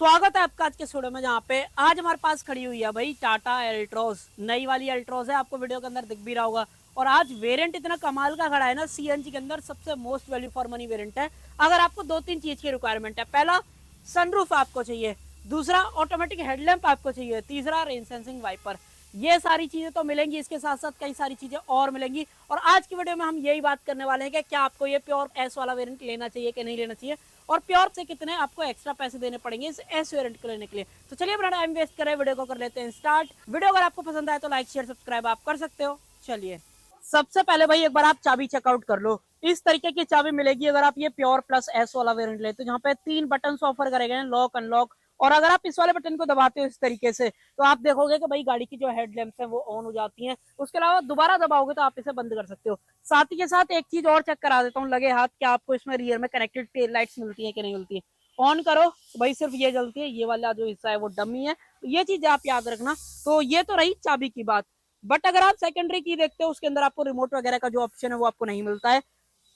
स्वागत है आपका आज के वीडियो में, जहाँ पे आज हमारे पास खड़ी हुई है भाई टाटा एल्ट्रोस। नई वाली एल्ट्रोस है, आपको वीडियो के अंदर दिख भी रहा होगा। और आज वेरिएंट इतना कमाल का खड़ा है ना, सीएनजी के अंदर सबसे most value for money variant है। अगर आपको दो तीन चीज की रिक्वायरमेंट है, पहला सनरूफ आपको चाहिए, दूसरा ऑटोमेटिक हेडलैम्प आपको चाहिए, तीसरा रेन सेंसिंग वाइपर। ये सारी चीजें तो मिलेंगी, इसके साथ साथ कई सारी चीजें और मिलेंगी। और आज की वीडियो में हम यही बात करने वाले हैं कि क्या आपको ये प्योर एस वाला वेरिएंट लेना चाहिए कि नहीं लेना चाहिए, और प्योर से कितने आपको एक्स्ट्रा पैसे देने पड़ेंगे इस एस वेरिएंट को लेने के लिए। तो चलिए अपना टाइम वेस्ट करें, वीडियो को कर लेते हैं स्टार्ट। वीडियो अगर आपको पसंद आए तो लाइक शेयर सब्सक्राइब आप कर सकते हो। चलिए सबसे पहले भाई एक बार आप चाबी चेकआउट कर लो। इस तरीके की चाबी मिलेगी अगर आप ये प्योर प्लस एस वाला वेरिएंट लेते हो, जहाँ पे 3 बटन ऑफर करे गए हैं, लॉक अनलॉक। और अगर आप इस वाले बटन को दबाते हो इस तरीके से, तो आप देखोगे कि भाई गाड़ी की जो हेडलैम्प्स है वो ऑन हो जाती हैं। उसके अलावा दोबारा दबाओगे तो आप इसे बंद कर सकते हो। साथ ही के साथ एक चीज और चेक करा देता हूँ लगे हाथ, क्या आपको इसमें रियर में कनेक्टेड टेल लाइट्स मिलती है कि नहीं मिलती है। ऑन करो तो भाई सिर्फ ये जलती है, ये वाला जो हिस्सा है वो डमी है, तो ये चीज आप याद रखना। तो ये तो रही चाबी की बात। बट अगर आप सेकेंडरी की देखते हो, उसके अंदर आपको रिमोट वगैरह का जो ऑप्शन है वो आपको नहीं मिलता है।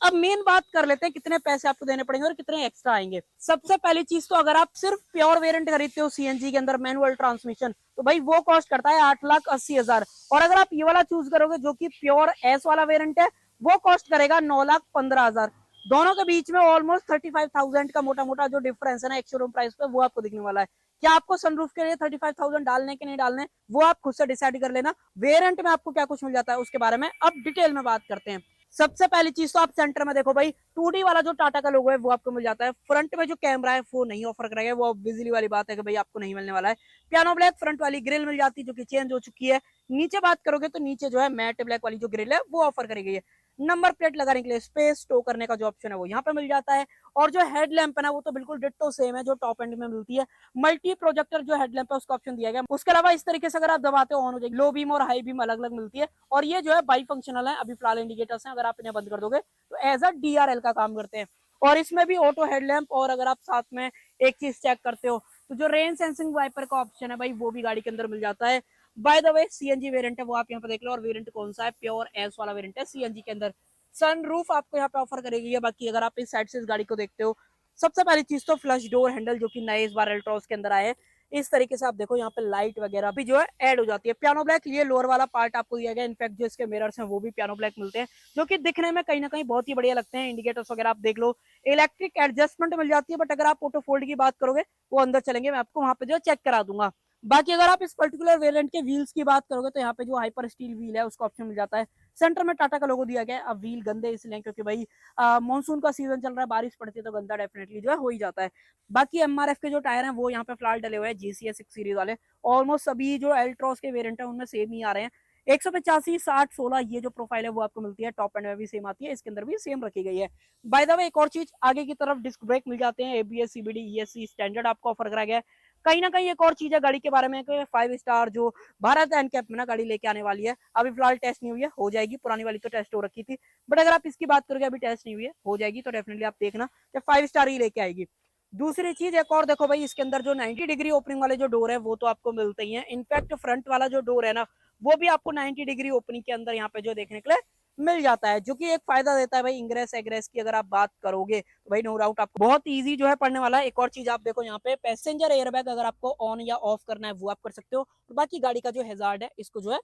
अब मेन बात कर लेते हैं कितने पैसे आपको देने पड़ेंगे और कितने एक्स्ट्रा आएंगे। सबसे पहली चीज, तो अगर आप सिर्फ प्योर वेरिएंट खरीदते हो सीएनजी के अंदर मैनुअल ट्रांसमिशन, तो भाई वो कॉस्ट करता है 8,80,000। और अगर आप ये वाला चूज करोगे जो कि प्योर एस वाला वेरिएंट है, वो कॉस्ट करेगा 9,15,000। दोनों के बीच में ऑलमोस्ट 35,000 का मोटा मोटा जो डिफरेंस है ना एक शोरूम प्राइस पे, वो आपको दिखने वाला है। क्या आपको सनरूफ के लिए 35,000 डालने के नहीं डालने, वो आप खुद से डिसाइड कर लेना। वेरिएंट में आपको क्या कुछ मिल जाता है उसके बारे में अब डिटेल में बात करते हैं। सबसे पहली चीज तो आप सेंटर में देखो भाई, 2D वाला जो टाटा का लोगो है वो आपको मिल जाता है। फ्रंट में जो कैमरा है वो नहीं ऑफर करेगा, वो बिजली वाली बात है कि भाई आपको नहीं मिलने वाला है। पियानो ब्लैक फ्रंट वाली ग्रिल मिल जाती है जो कि चेंज हो चुकी है। नीचे बात करोगे तो नीचे जो है मैट ब्लैक वाली जो ग्रिल है वो ऑफर करी गई है। नंबर प्लेट लगाने के लिए स्पेस स्टो करने का जो ऑप्शन है वो यहाँ पे मिल जाता है। और जो हेडलैम्प है ना वो तो बिल्कुल डिट्टो सेम है जो टॉप एंड में मिलती है। मल्टी प्रोजेक्टर जो हेडलैम्प है उसका ऑप्शन दिया गया। उसके अलावा इस तरीके से अगर आप दबाते हो ऑन हो जाएगी। लो बीम और हाई बीम अलग अलग मिलती है। और ये जो है बाई फंक्शनल है, अभी फिलहाल इंडिकेटर्स हैं, अगर आप इन्हें बंद कर दोगे तो एज अ डीआरएल का काम करते हैं। और इसमें भी ऑटो हेडलैम्प, और अगर आप साथ में एक चीज चेक करते हो तो जो रेन सेंसिंग वाइपर का ऑप्शन है भाई वो भी गाड़ी के अंदर मिल जाता है। By the way CNG variant है वो आप यहाँ पे देख लो, और वेरिएंट कौन सा है, प्योर एस वाला वेरिएंट है सीएनजी के अंदर। सनरूफ आपको यहाँ पे ऑफर करेगी है। बाकी अगर आप इस साइड से इस गाड़ी को देखते हो, सबसे पहली चीज तो फ्लश डोर हैंडल जो कि नए इस बार अल्ट्रॉस के अंदर आए। इस तरीके से आप देखो यहाँ पे लाइट वगैरह भी जो है ऐड हो जाती है। पियानो ब्लैक ये लोअर वाला पार्ट आपको दिया गया, इनफैक्ट जो इसके मिरर्स हैं वो भी पियानो ब्लैक मिलते हैं, जो कि दिखने में कहीं ना कहीं बहुत ही बढ़िया लगते हैं। इंडिकेटर्स वगैरह आप देख लो, इलेक्ट्रिक एडजस्टमेंट मिल जाती है। बट अगर आप ऑटो फोल्ड की बात करोगे वो अंदर चलेंगे, मैं आपको वहां पे जो चेक करा दूंगा। बाकी अगर आप इस पर्टिकुलर वेरिएंट के व्हील्स की बात करोगे तो यहाँ पे जो हाइपर स्टील व्हील है उसका ऑप्शन मिल जाता है। सेंटर में टाटा का लोगो दिया गया है। अब व्हील गंदे इसलिए क्योंकि भाई मानसून का सीजन चल रहा है, बारिश पड़ती है तो गंदा डेफिनेटली जो है हो ही जाता है। बाकी एमआरएफ के जो टायर हैं वो यहाँ पे फिलहाल डले हुए हैं जीसीएस 6 सीरीज वाले। ऑलमोस्ट सभी जो एल्ट्रॉस के वेरिएंट है उनमें सेम ही आ रहे हैं। 185 60 16 ये जो प्रोफाइल है वो आपको मिलती है। टॉप एंड में भी सेम आती है, इसके अंदर भी सेम रखी गई है। बाय द वे एक और चीज, आगे की तरफ डिस्क ब्रेक मिल जाते हैं, एबीएस सीबीडी ईएससी स्टैंडर्ड आपको ऑफर कराया गया है। कहीं ना कहीं एक और चीज है गाड़ी के बारे में, 5 स्टार जो भारत एनकैप में ना गाड़ी लेके आने वाली है, अभी फिलहाल टेस्ट नहीं हुई है, हो जाएगी। पुरानी वाली तो टेस्ट हो रखी थी, बट अगर आप इसकी बात करोगे अभी टेस्ट नहीं हुई है, हो जाएगी तो डेफिनेटली आप देखना कि 5 स्टार ही लेके आएगी। दूसरी चीज एक और देखो भाई, इसके अंदर जो 90 डिग्री ओपनिंग वाले जो डोर है वो तो आपको मिलते ही हैं। इनफैक्ट फ्रंट वाला जो डोर है ना वो भी आपको 90 डिग्री ओपनिंग के अंदर यहाँ पे जो देखने के लिए मिल जाता है, जो कि एक फायदा देता है भाई इंग्रेस एग्रेस की अगर आप बात करोगे तो भाई नो डाउट आपको बहुत इजी जो है पढ़ने वाला है। एक और चीज आप देखो यहाँ पे पैसेंजर एयरबैग अगर आपको ऑन या ऑफ करना है वो आप कर सकते हो। और बाकी गाड़ी का जो हैजार्ड है इसको जो है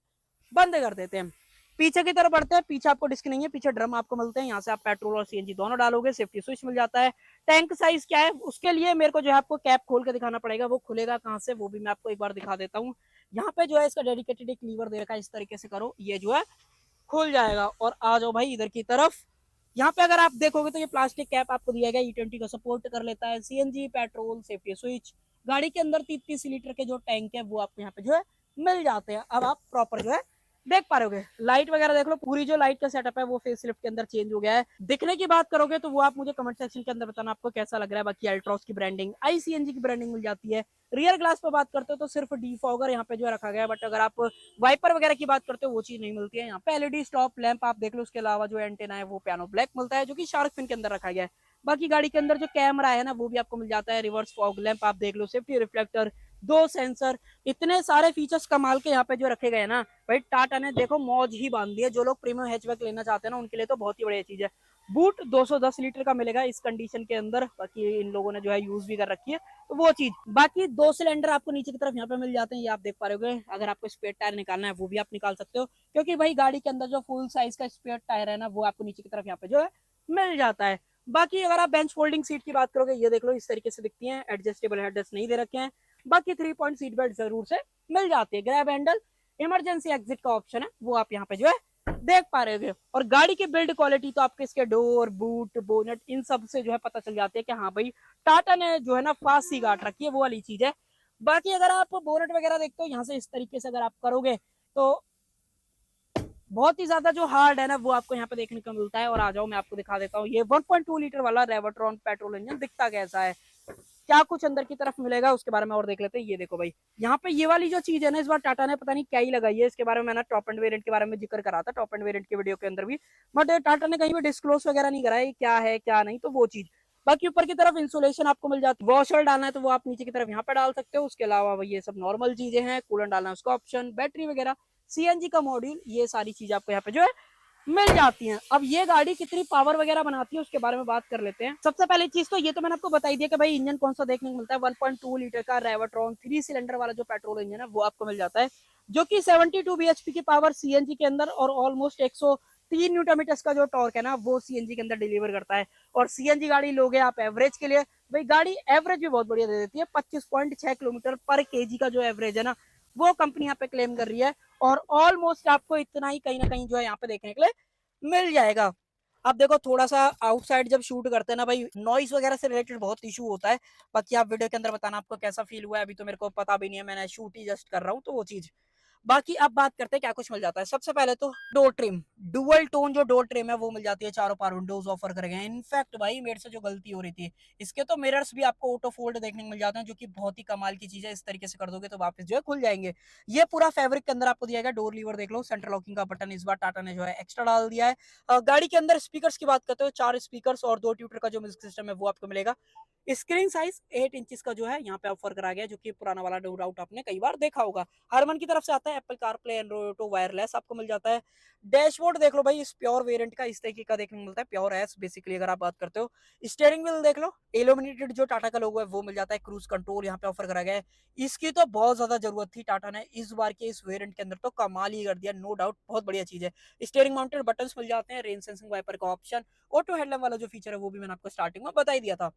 बंद कर देते हैं। पीछे की तरफ बढ़ते हैं, पीछे आपको डिस्क नहीं है, पीछे ड्रम आपको मिलते हैं। यहाँ से आप पेट्रोल और सीएनजी दोनों डालोगे, सेफ्टी स्विच मिल जाता है। टैंक साइज क्या है उसके लिए मेरे को जो है आपको कैप खोल के दिखाना पड़ेगा, वो खुलेगा कहाँ से वो भी मैं आपको एक बार दिखा देता हूँ। यहाँ पे जो है इसका डेडिकेटेड एक लीवर दे रखा है, इस तरीके से करो ये जो है खुल जाएगा। और आ जाओ भाई इधर की तरफ, यहाँ पे अगर आप देखोगे तो ये प्लास्टिक कैप आपको दिया गया, E20 का सपोर्ट कर लेता है। सीएनजी पेट्रोल सेफ्टी स्विच, गाड़ी के अंदर 30-30 लीटर के जो टैंक है वो आपको यहाँ पे जो है मिल जाते हैं। अब आप प्रॉपर जो है देख पा रहे हो, लाइट वगैरह देख लो, पूरी जो लाइट का सेटअप है वो फेस लिफ्ट के अंदर चेंज हो गया है। दिखने की बात करोगे तो वो आप मुझे कमेंट सेक्शन के अंदर बताना आपको कैसा लग रहा है। बाकी अल्ट्रॉस की ब्रांडिंग, आईसीएनजी की ब्रांडिंग मिल जाती है। रियर ग्लास पे बात करते हो तो सिर्फ डीफॉगर यहाँ पे जो है रखा गया है, बट अगर आप वाइपर वगैरह की बात करते हो वो चीज नहीं मिलती है। यहाँ पे एलईडी स्टॉप लैंप आप देख लो, उसके अलावा जो एंटेना है वो पियानो ब्लैक मिलता है जो कि शार्क फिन के अंदर रखा गया है। बाकी गाड़ी के अंदर जो कैमरा है ना वो भी आपको मिल जाता है। रिवर्स फॉग लैंप आप देख लो, सेफ्टी रिफ्लेक्टर, 2 सेंसर, इतने सारे फीचर्स कमाल के यहाँ पे जो रखे गए ना भाई, टाटा ने देखो मौज ही बांध दी है। जो लोग प्रीमियम हैचबैक लेना चाहते हैं ना उनके लिए तो बहुत ही बढ़िया चीज है। बूट 210 लीटर का मिलेगा इस कंडीशन के अंदर, बाकी इन लोगों ने जो है यूज भी कर रखी है तो वो चीज। बाकी 2 सिलेंडर आपको नीचे की तरफ यहाँ पे मिल जाते हैं, ये आप देख पा रहे हो। अगर आपको स्पेयर टायर निकालना है वो भी आप निकाल सकते हो, क्योंकि भाई गाड़ी के अंदर जो फुल साइज का स्पेयर टायर है ना वो आपको नीचे की तरफ यहाँ पे जो है मिल जाता है। बाकी अगर आप बेंच फोल्डिंग सीट की बात करोगे, ये देख लो इस तरीके से दिखती है, एडजस्टेबल हेडरेस्ट नहीं दे रखे हैं। बाकी 3 पॉइंट सीट बेल्ट जरूर से मिल जाती है। ग्रैब हैंडल, इमरजेंसी एग्जिट का ऑप्शन है वो आप यहाँ पे जो है देख पा रहे हो। और गाड़ी की बिल्ड क्वालिटी तो आपके इसके डोर, बूट, बोनेट इन सब से जो है पता चल जाती है कि हाँ भाई टाटा ने जो है ना फास्ट सी गाट रखी है, वो वाली चीज है। बाकी अगर आप बोनेट वगैरह देखते हो यहाँ से इस तरीके से अगर आप करोगे तो बहुत ही ज्यादा जो हार्ड है ना वो आपको यहाँ पे देखने को मिलता है। और आ जाओ मैं आपको दिखा देता हूँ ये 1.2 लीटर वाला रेवोट्रॉन पेट्रोल इंजन दिखता कैसा है, क्या कुछ अंदर की तरफ मिलेगा उसके बारे में और देख लेते हैं। ये देखो भाई यहाँ पे ये वाली जो चीज है ना इस बार टाटा ने पता नहीं क्या ही लगाई है, इसके बारे में मैंने टॉप एंड वेरिएंट के बारे में जिक्र करा था टॉप एंड वेरिएंट के वीडियो के अंदर भी, बट टाटा ने कहीं भी डिस्क्लोज वगैरह नहीं करा है क्या है क्या नहीं, तो वो चीज। बाकी ऊपर की तरफ इंसुलेशन आपको मिल जाती है, वॉशर डालना है तो वो आप नीचे की तरफ यहाँ पे डाल सकते हो। उसके अलावा ये सब नॉर्मल चीजें हैं, कूलेंट डालना है उसका ऑप्शन, बैटरी वगैरह, सीएनजी का मॉड्यूल, ये सारी चीज आपको यहाँ पे जो है मिल जाती हैं। अब ये गाड़ी कितनी पावर वगैरह बनाती है उसके बारे में बात कर लेते हैं। सबसे पहली चीज तो ये तो मैंने आपको बताई दिया कि भाई इंजन कौन सा देखने को मिलता है। 1.2 लीटर का रेवोट्रॉन 3 सिलेंडर वाला जो पेट्रोल इंजन है वो आपको मिल जाता है, जो कि 72 bhp की पावर सीएनजी के अंदर और ऑलमोस्ट 103 न्यूटन मीटर्स का जो टॉर्क है ना वो सीएनजी के अंदर डिलीवर करता है। और सीएनजी गाड़ी लोगे आप एवरेज के लिए, भाई गाड़ी एवरेज भी बहुत बढ़िया दे देती है। 25.6 किलोमीटर पर केजी का जो एवरेज है ना वो कंपनी यहाँ पे क्लेम कर रही है। और ऑलमोस्ट आपको इतना ही कहीं ना कहीं जो है यहाँ पे देखने के लिए मिल जाएगा। अब देखो थोड़ा सा आउटसाइड जब शूट करते हैं ना भाई, नॉइस वगैरह से रिलेटेड बहुत इशू होता है। बाकी आप वीडियो के अंदर बताना आपको कैसा फील हुआ है, अभी तो मेरे को पता भी नहीं है, मैंने शूट ही जस्ट कर रहा हूँ तो वो चीज। बाकी अब बात करते हैं क्या कुछ मिल जाता है। सबसे पहले तो डोर ट्रिम, डुअल टोन जो डोर ट्रिम है वो मिल जाती है, चारों पार विंडोज ऑफर कर गए हैं। इनफैक्ट भाई मेरे से जो गलती हो रही थी, इसके तो मिरर्स भी आपको ऑटो फोल्ड देखने को मिल जाते हैं, जो कि बहुत ही कमाल की चीज है। इस तरीके से कर दोगे तो वापस जो है खुल जाएंगे। ये पूरा फैब्रिक के अंदर आपको दिया गया। डोर लीवर देख लो, सेंट्रल लॉकिंग का बटन इस बार टाटा ने जो है एक्स्ट्रा डाल दिया है। गाड़ी के अंदर स्पीकर्स की बात करते हो, 4 स्पीकर्स और 2 ट्यूटर का जो म्यूजिक सिस्टम है वो आपको मिलेगा। स्क्रीन साइज 8 इंचेस का जो है यहाँ पे ऑफर करा गया, जो कि पुराना वाला नो डाउट आपने कई बार देखा होगा। हरमन की तरफ से आता है Apple CarPlay, Android auto, wireless आपको मिल जाता है। डैशबोर्ड देख लो भाई, इस प्योर वेरिएंट का इस तरीके का देखने को मिलता है, प्योर एस बेसिकली अगर आप बात करते हो। स्टीयरिंग व्हील देख लो, इल्यूमिनेटेड जो टाटा का लोगो है वो मिल जाता है। क्रूज कंट्रोल यहाँ पे ऑफर करा गया है, इसकी तो बहुत ज्यादा जरूरत थी टाटा ने इस बार के इस वेरिएंट के अंदर, तो कमाल ही कर दिया, नो डाउट बहुत बढ़िया चीज है। स्टीयरिंग माउंटेड बटन मिल जाते हैं, रेन सेंसिंग वाइपर का ऑप्शन, ऑटो हेडलैम्प वाला जो फीचर है वो भी मैंने आपको स्टार्टिंग में बता ही दिया था।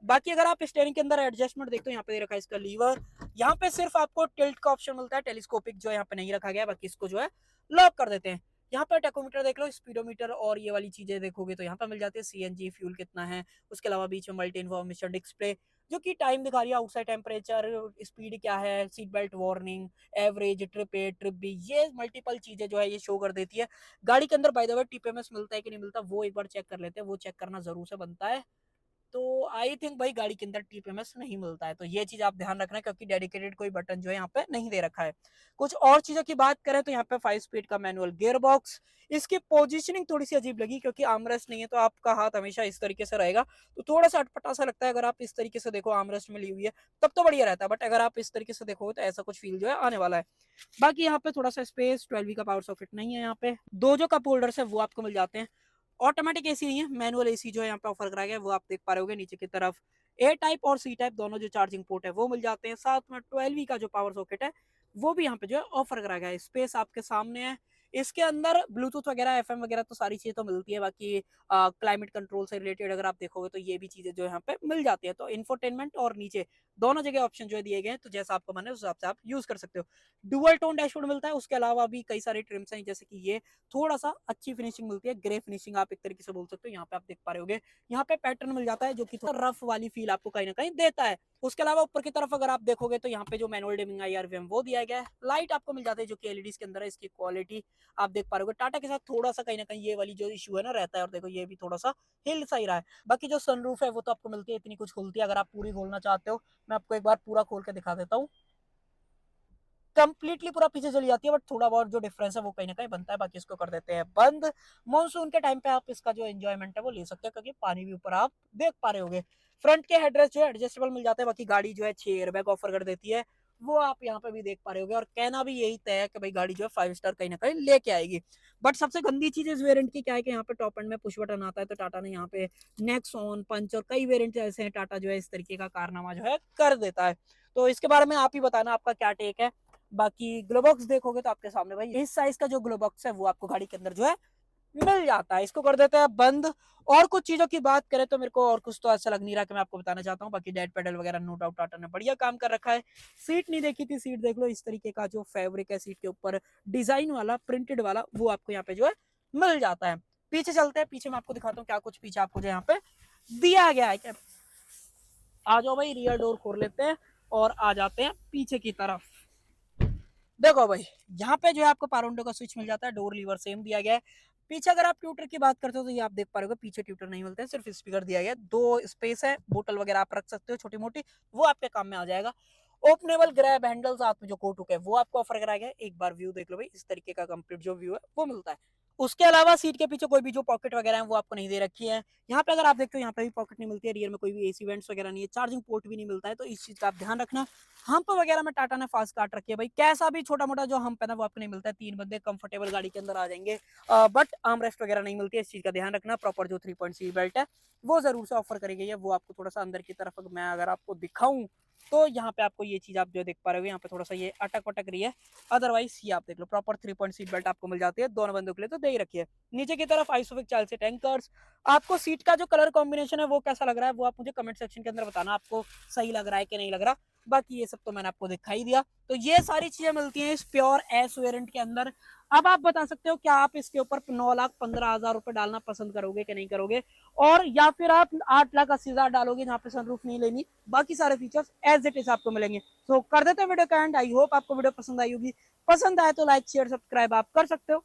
बाकी अगर आप स्टीयरिंग के अंदर एडजस्टमेंट देखते हो, यहाँ पे दे रखा है इसका लीवर, यहाँ पे सिर्फ आपको टिल्ट का ऑप्शन मिलता है, टेलीस्कोपिक जो यहाँ पे नहीं रखा गया, बाकी इसको जो है लॉक कर देते हैं। यहाँ पे टेकोमीटर देख लो, स्पीडोमीटर और ये वाली चीजें देखोगे तो यहाँ पे मिल जाती है, सीएनजी फ्यूल कितना है। उसके अलावा बीच में मल्टी इन्फॉर्मेशन डिस्प्ले, जो कि टाइम दिखा रही है, आउटसाइड टेम्परेचर, स्पीड क्या है, seat belt warning, average, trip A, trip B, ये मल्टीपल चीजें जो है ये शो कर देती है। गाड़ी के अंदर बाय द वे टीपीएमएस मिलता है कि नहीं मिलता वो एक बार चेक कर लेते हैं, वो चेक करना जरूर से बनता है। तो आई थिंक भाई गाड़ी के अंदर टीपीएमएस नहीं मिलता है, तो ये चीज आप ध्यान रखना, क्योंकि डेडिकेटेड कोई बटन जो है यहाँ पे नहीं दे रखा है। कुछ और चीजों की बात करें तो यहाँ पे 5 स्पीड का मैनुअल गियर बॉक्स, इसकी पोजीशनिंग थोड़ी सी अजीब लगी, क्योंकि आर्मरेस्ट नहीं है तो आपका हाथ हमेशा इस तरीके से रहेगा, तो थोड़ा सा अटपटा सा लगता है। अगर आप इस तरीके से देखो, आर्मरेस्ट में ली हुई है तब तो बढ़िया रहता है, बट अगर आप इस तरीके से देखोगे तो ऐसा कुछ फील जो है आने वाला है। बाकी यहाँ पे थोड़ा सा स्पेस, 12V का पावर सॉकेट नहीं है यहाँ पे, दो जो कप होल्डर्स है वो आपको मिल जाते हैं। ऑटोमेटिक एसी नहीं है, मैनुअल एसी जो है यहाँ पे ऑफर कराया गया है वो आप देख पा रहे होगे नीचे की तरफ। ए टाइप और सी टाइप दोनों जो चार्जिंग पोर्ट है वो मिल जाते हैं, साथ में 12V का जो पावर सॉकेट है वो भी यहाँ पे जो है ऑफर करा गया है। स्पेस आपके सामने है, इसके अंदर ब्लूटूथ वगैरह, एफएम वगैरह तो सारी चीजें तो मिलती है। बाकी क्लाइमेट कंट्रोल से रिलेटेड अगर आप देखोगे तो ये भी चीजें जो यहाँ पे मिल जाती है। तो इंफोटेनमेंट और नीचे दोनों जगह ऑप्शन जो है दिए गए हैं, तो जैसा आपको मन है उस हिसाब से आप यूज कर सकते हो। डुअल टोन डैशबोर्ड मिलता है, उसके अलावा भी कई सारे ट्रिम्स हैं, जैसे कि ये थोड़ा सा अच्छी फिनिशिंग मिलती है, ग्रे फिनिशिंग आप एक तरीके से बोल सकते हो। यहाँ पे आप देख पा रहे होगे, यहाँ पे पैटर्न मिल जाता है जो कि थोड़ा रफ वाली फील आपको कहीं ना कहीं देता है। उसके अलावा ऊपर की तरफ अगर आप देखोगे तो यहाँ पे जो मैनुअल डिमिंग आईआरवीएम वो दिया गया है, लाइट आपको मिल जाती है जो कि एलईडीज के अंदर है। इसकी क्वालिटी आप देख पा रहे हो, टाटा के साथ थोड़ा सा कहीं ना कहीं ये वाली जो इशू है ना रहता है, और देखो ये भी थोड़ा सा हिल सा ही रहा है। बाकी जो सनरूफ है वो तो आपको मिलती है, इतनी कुछ खुलती है। अगर आप पूरी खोलना चाहते हो, मैं आपको एक बार पूरा खोल के दिखा देता हूँ। कंप्लीटली पूरा पीछे चली जाती है, बट थोड़ा बहुत जो डिफरेंस है वो कहीं ना कहीं बनता है। बाकी इसको कर देते हैं बंद। मानसून के टाइम पे आप इसका जो एंजॉयमेंट है वो ले सकते हो, क्योंकि पानी भी ऊपर आप देख पा रहे होगे। फ्रंट के हेडरेस्ट जो है एडजस्टेबल मिल जाते हैं। बाकी गाड़ी जो है 6 एयरबैग ऑफर कर देती है, वो आप यहाँ पे भी देख पा रहे होगे। और कहना भी यही तय है कि भाई गाड़ी जो है 5 स्टार कहीं ना कहीं लेके आएगी। बट सबसे गंदी चीज इस वेरिएंट की क्या है कि यहाँ पे टॉप एंड में पुश बटन आता है, तो टाटा ने यहाँ पे नेक्सॉन, पंच और कई वेरिएंट ऐसे हैं, टाटा जो है इस तरीके का कारनामा जो है कर देता है। तो इसके बारे में आप ही बताना आपका क्या टेक है। बाकी ग्लोबॉक्स देखोगे तो आपके सामने भाई इस साइज का जो ग्लोबॉक्स है वो आपको गाड़ी के अंदर जो है मिल जाता है। इसको कर देते हैं बंद। और कुछ चीजों की बात करें तो मेरे को और कुछ तो ऐसा लग नहीं रहा कि मैं आपको बताना चाहता हूँ। बाकी डेड पेडल वगैरह नो डाउट टाटा ने बढ़िया काम कर रखा है। सीट नहीं देखी थी, सीट देख लो, इस तरीके का जो फैब्रिक है सीट के ऊपर डिजाइन वाला, प्रिंटेड वाला, वो आपको यहाँ पे जो है मिल जाता है। पीछे चलते हैं, पीछे मैं आपको दिखाता हूँ क्या कुछ पीछे आपको जो यहाँ पे दिया गया है। क्या आ जाओ भाई, रियर डोर खोल लेते हैं और आ जाते हैं पीछे की तरफ। देखो भाई, यहाँ पे जो है आपको पावर विंडो का स्विच मिल जाता है, डोर लीवर सेम दिया गया है। पीछे अगर आप ट्यूटर की बात करते हो तो ये आप देख पा रहे हो, पीछे ट्यूटर नहीं मिलते हैं, सिर्फ स्पीकर दिया गया है। 2 स्पेस है, बोतल वगैरह आप रख सकते हो छोटी मोटी, वो आपके काम में आ जाएगा। ओपनेबल ग्रैब हैंडल्स आप जो कोटुक है वो आपको ऑफर कराया गया। एक बार व्यू देख लो भाई, इस तरीके का कंप्लीट जो व्यू है वो मिलता है। उसके अलावा सीट के पीछे कोई भी जो पॉकेट वगैरह है वो आपको नहीं दे रखी है। यहाँ पे अगर आप देखते हो यहाँ पे भी पॉकेट नहीं मिलती है, रियर में कोई भी एसी वेंट्स वगैरह नहीं है, चार्जिंग पोर्ट भी नहीं मिलता है, तो इस चीज का आप ध्यान रखना। हम्प वगैरह में टाटा ने फास्ट काट रखी है भाई, कैसा भी छोटा मोटा जो हम्प है ना वो आपको नहीं मिलता है। 3 बंदे कंफर्टेबल गाड़ी के अंदर आ जाएंगे, बट आर्म रेस्ट वगैरह नहीं मिलती है, इस चीज का ध्यान रखना। प्रॉपर जो 3 पॉइंट सीट बेल्ट है वो जरूर से ऑफर करी गई है। वो आपको थोड़ा सा अंदर की तरफ मैं अगर आपको दिखाऊं तो यहाँ पे आपको ये चीज आप जो देख पा रहे हो, यहाँ पे थोड़ा सा ये अटक वटक रही है। अदरवाइज ये आप देख लो, प्रॉपर 3 पॉइंट सीट बेल्ट आपको मिल जाती है, दोनों बंदों के लिए तो दे ही रखी है। नीचे की तरफ आइसोफिक चाइल्ड सीट एंकर्स। आपको सीट का जो कलर कॉम्बिनेशन है वो कैसा लग रहा है वो आप मुझे कमेंट सेक्शन के अंदर बताना, आपको सही लग रहा है कि नहीं लग रहा। बाकी ये सब तो मैंने आपको दिखाई दिया। तो ये सारी चीजें मिलती हैं इस प्योर एस वेरिएंट के अंदर। अब आप बता सकते हो क्या आप इसके ऊपर 9,15,000 रुपए डालना पसंद करोगे कि नहीं करोगे, और या फिर आप 8,80,000 डालोगे जहाँ पे सनरूफ नहीं लेनी, बाकी सारे फीचर्स एज इट इज आपको मिलेंगे। तो कर देते हैं वीडियो का एंड। आई होप आपको वीडियो पसंद आई होगी। पसंद आए तो लाइक शेयर सब्सक्राइब आप कर सकते हो।